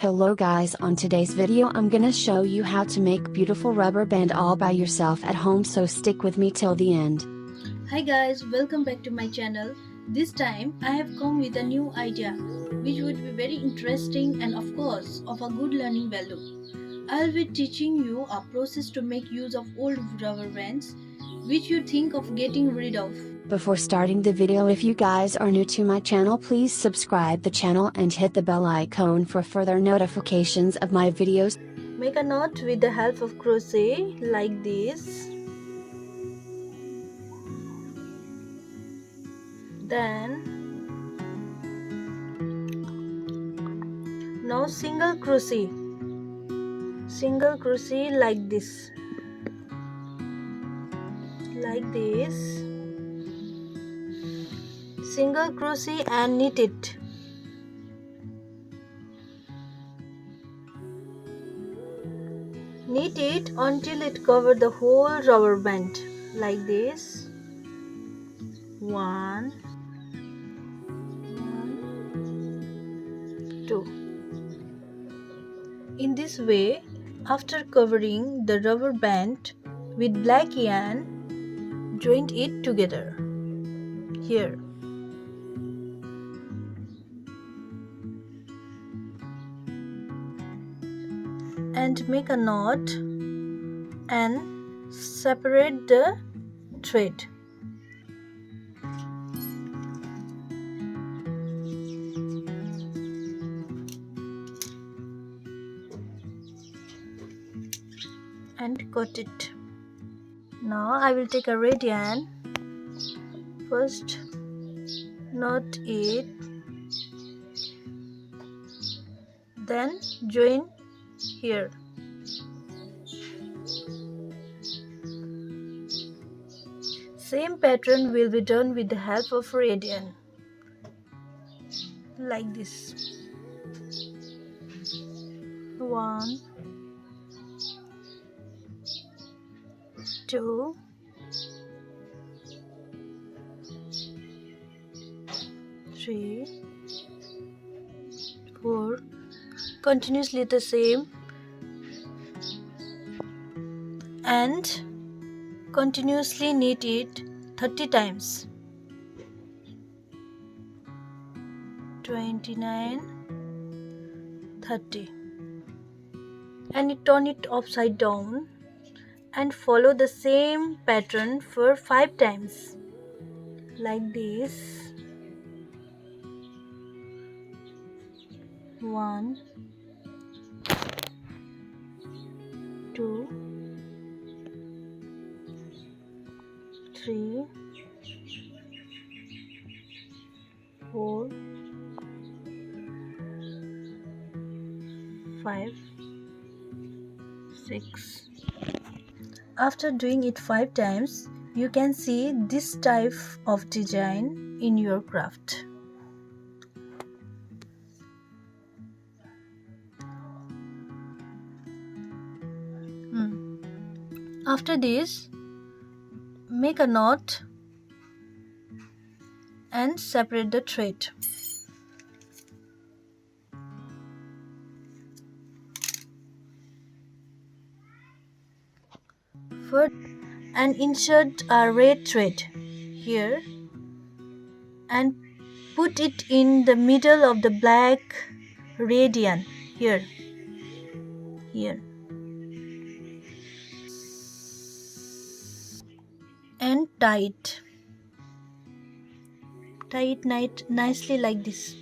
Hello guys, on today's video I'm gonna show you how to make beautiful rubber band all by yourself at home, so stick with me till the end. Hi guys, welcome back to my channel. This time I have come with a new idea which would be very interesting and of course of a good learning value. I'll be teaching you a process to make use of old rubber bands which you think of getting rid of. Before starting the video, if you guys are new to my channel, please subscribe the channel and hit the bell icon for further notifications of my videos. Make a knot with the help of crochet like this. Then now single crochet like this, single crochet and knit it. Knit it until it covers the whole rubber band like this. One, two. In this way, after covering the rubber band with black yarn, join it together here. And make a knot and separate the thread. And cut it. Now I will take a red yarn. First knot it, then join here. Same pattern will be done with the help of red yarn like this. 1, 2, 3, 4. Continuously the same and continuously knit it 30 times. 29, 30. And turn it upside down and follow the same pattern for 5 times like this. 1, 2, 3, 4, 5, 6. After doing it 5 times, you can see this type of design in your craft. After this, make a knot and separate the thread. First, and insert a red thread here and put it in the middle of the black red yarn here. And tie it nicely like this.